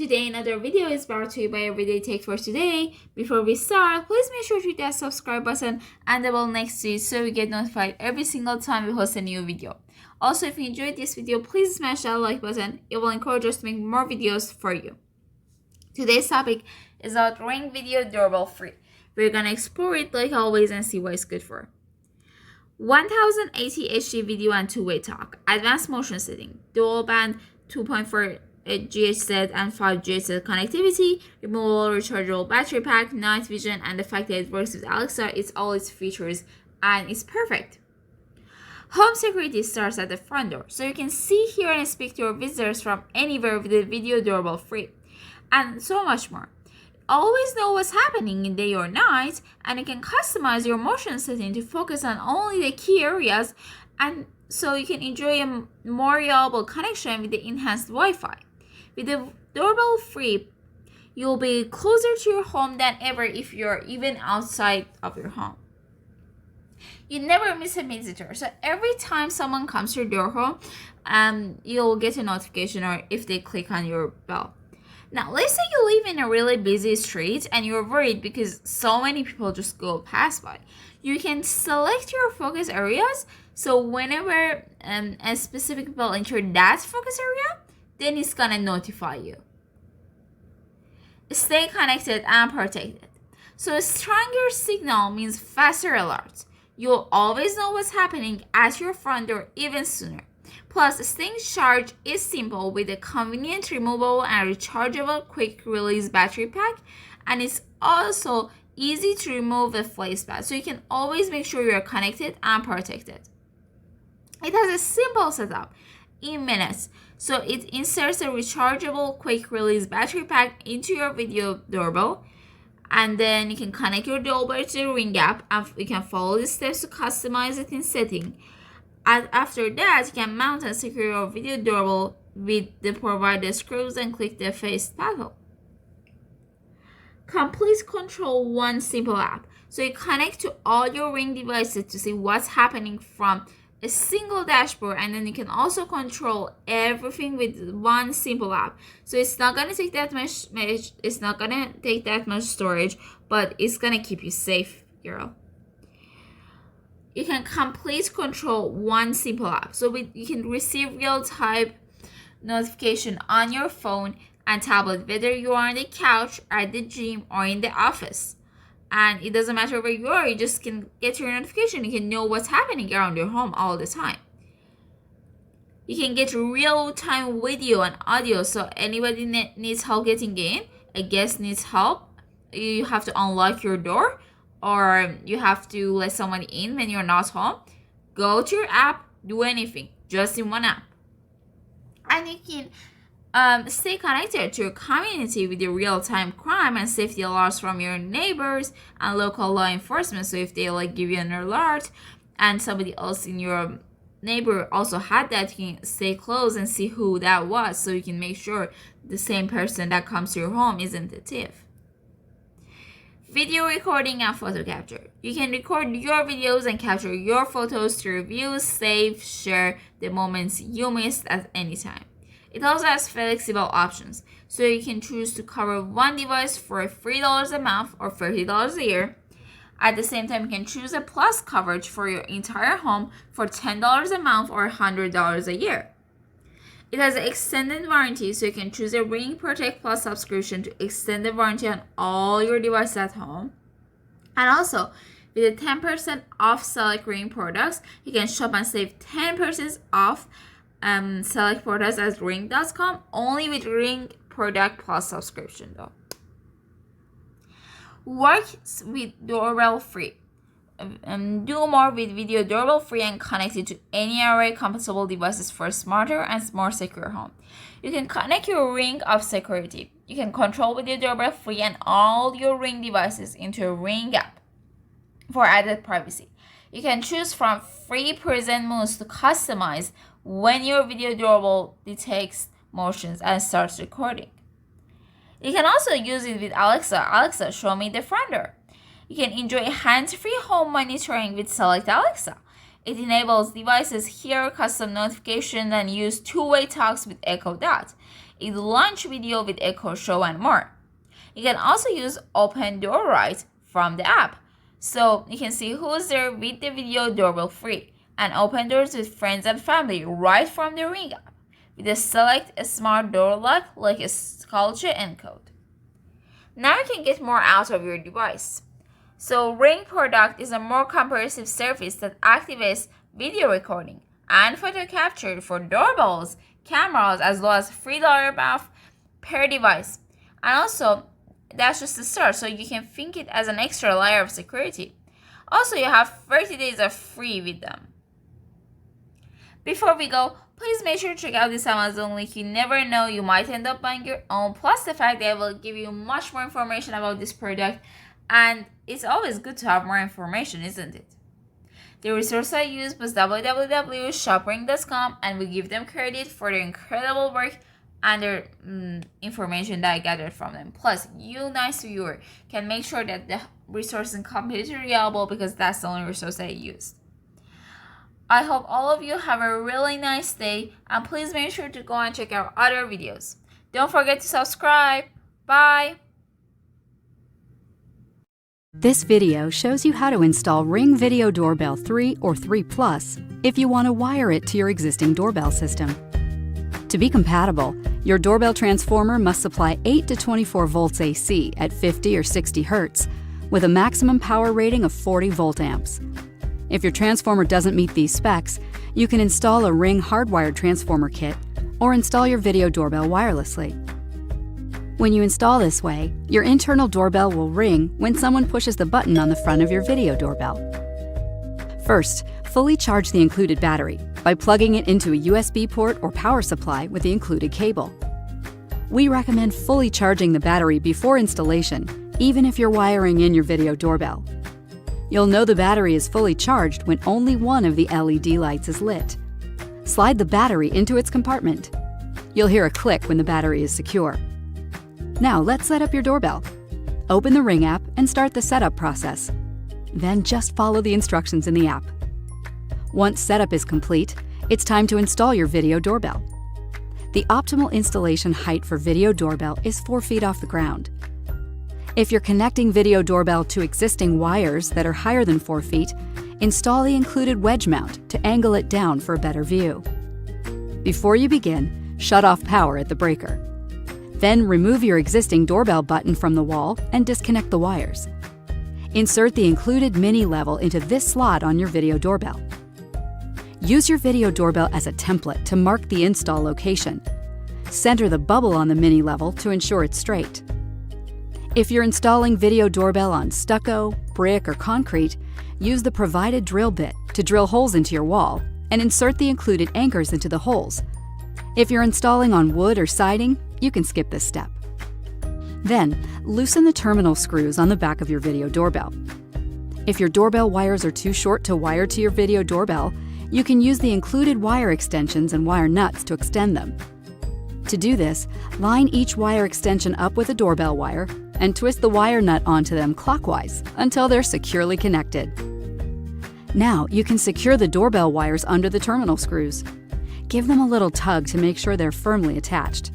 Today another video is brought to you by Everyday Tech for today. Before we start, please make sure to hit that subscribe button and the bell next to it so you get notified every single time we post a new video. Also, if you enjoyed this video, please smash that like button. It will encourage us to make more videos for you. Today's topic is about Ring Video Doorbell Free. We're gonna explore it like always and see what it's good for. 1080 HD video and two-way talk, advanced motion setting, dual band 2.4 GHz and 5 GHz connectivity, removable rechargeable battery pack, night vision, and the fact that it works with Alexa. It's all its features and it's perfect. Home security starts at the front door, so you can see, hear, and speak to your visitors from anywhere with the video doorbell free, and so much more. Always know what's happening in day or night, and you can customize your motion setting to focus on only the key areas, and so you can enjoy a more reliable connection with the enhanced Wi-Fi. With the doorbell free, you'll be closer to your home than ever if you're even outside of your home. You never miss a visitor, so every time someone comes to your home, you'll get a notification or if they click on your bell. Now, let's say you live in a really busy street and you're worried because so many people just go past by. You can select your focus areas, so whenever a specific bell enters that focus area, then it's gonna notify you. Stay connected and protected. So a stronger signal means faster alerts. You'll always know what's happening at your front door even sooner. Plus, staying charged is simple with a convenient removable and rechargeable quick release battery pack, and it's also easy to remove the flex pad, so you can always make sure you're connected and protected. It has a simple setup in minutes, so it inserts a rechargeable quick release battery pack into your video doorbell, and then you can connect your doorbell to the Ring app, and you can follow the steps to customize it in setting. And after that, you can mount and secure your video doorbell with the provided screws and click the face panel. Complete control, one simple app. So you connect to all your Ring devices to see what's happening from a single dashboard, and then you can also control everything with one simple app. So it's not gonna take that much storage, but it's gonna keep you safe, girl. You can complete control one simple app. So you can receive real-time notification on your phone and tablet, whether you are on the couch, at the gym, or in the office. And it doesn't matter where you are, you just can get your notification. You can know what's happening around your home all the time. You can get real-time video and audio, so anybody needs help getting in, a guest needs help, you have to unlock your door, or you have to let someone in when you're not home, go to your app, do anything, just in one app. And you can stay connected to your community with your real-time crime and safety alerts from your neighbors and local law enforcement. So if they give you an alert and somebody else in your neighbor also had that, you can stay close and see who that was, so you can make sure the same person that comes to your home isn't a thief. Video recording and photo capture. You can record your videos and capture your photos to review, save, share the moments you missed at any time. It also has flexible options, so you can choose to cover one device for $3 a month or $30 a year. At the same time, you can choose a plus coverage for your entire home for $10 a month or $100 a year. It has an extended warranty, so you can choose a Ring Protect Plus subscription to extend the warranty on all your devices at home. And also, with a 10% off select Ring products, you can shop and save 10% off select products at ring.com, only with Ring Product Plus subscription though. Works with doorbell free. Do more with video doorbell free and connect it to any array compatible devices for a smarter and more secure home. You can connect your Ring of security. You can control video doorbell free and all your Ring devices into a Ring app for added privacy. You can choose from free present modes to customize when your video doorbell detects motions and starts recording. You can also use it with Alexa. Alexa, show me the front door. You can enjoy hands-free home monitoring with Select Alexa. It enables devices hear custom notifications and use two-way talks with Echo Dot. a launch video with Echo Show, and more. You can also use Open Door right from the app. So you can see who's there with the video doorbell free and open doors with friends and family right from the Ring app with a select smart door lock like a Sculpture Encode. Now you can get more out of your device. So Ring product is a more comprehensive service that activates video recording and photo capture for doorbells, cameras, as well as $3 off per device. And also, that's just the start, so you can think it as an extra layer of security. Also, you have 30 days of free with them. Before we go, please make sure to check out this Amazon link. You never know, you might end up buying your own. Plus the fact that it will give you much more information about this product, and it's always good to have more information, isn't it? The resource I use was www.shopring.com, and we give them credit for their incredible work and their information that I gathered from them. Plus, you, nice viewer, can make sure that the resource is completely reliable because that's the only resource I used. I hope all of you have a really nice day, and please make sure to go and check out other videos. Don't forget to subscribe. Bye! This video shows you how to install Ring Video Doorbell 3 or 3 Plus if you want to wire it to your existing doorbell system. To be compatible, your doorbell transformer must supply 8 to 24 volts AC at 50 or 60 Hz with a maximum power rating of 40 volt amps. If your transformer doesn't meet these specs, you can install a Ring hardwired transformer kit or install your video doorbell wirelessly. When you install this way, your internal doorbell will ring when someone pushes the button on the front of your video doorbell. First, fully charge the included battery by plugging it into a USB port or power supply with the included cable. We recommend fully charging the battery before installation, even if you're wiring in your video doorbell. You'll know the battery is fully charged when only one of the LED lights is lit. Slide the battery into its compartment. You'll hear a click when the battery is secure. Now let's set up your doorbell. Open the Ring app and start the setup process. Then just follow the instructions in the app. Once setup is complete, it's time to install your video doorbell. The optimal installation height for video doorbell is 4 feet off the ground. If you're connecting video doorbell to existing wires that are higher than 4 feet, install the included wedge mount to angle it down for a better view. Before you begin, shut off power at the breaker. Then remove your existing doorbell button from the wall and disconnect the wires. Insert the included mini level into this slot on your video doorbell. Use your video doorbell as a template to mark the install location. Center the bubble on the mini level to ensure it's straight. If you're installing video doorbell on stucco, brick, or concrete, use the provided drill bit to drill holes into your wall and insert the included anchors into the holes. If you're installing on wood or siding, you can skip this step. Then, loosen the terminal screws on the back of your video doorbell. If your doorbell wires are too short to wire to your video doorbell, you can use the included wire extensions and wire nuts to extend them. To do this, line each wire extension up with a doorbell wire and twist the wire nut onto them clockwise until they're securely connected. Now you can secure the doorbell wires under the terminal screws. Give them a little tug to make sure they're firmly attached.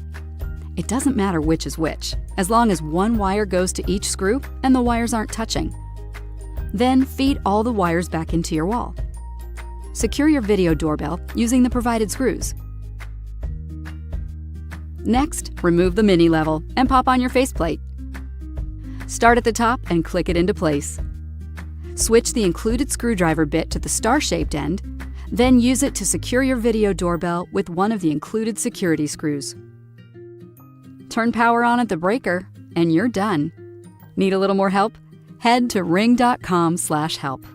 It doesn't matter which is which, as long as one wire goes to each screw and the wires aren't touching. Then feed all the wires back into your wall. Secure your video doorbell using the provided screws. Next, remove the mini level and pop on your faceplate. Start at the top and click it into place. Switch the included screwdriver bit to the star-shaped end, then use it to secure your video doorbell with one of the included security screws. Turn power on at the breaker, and you're done. Need a little more help? Head to ring.com/help.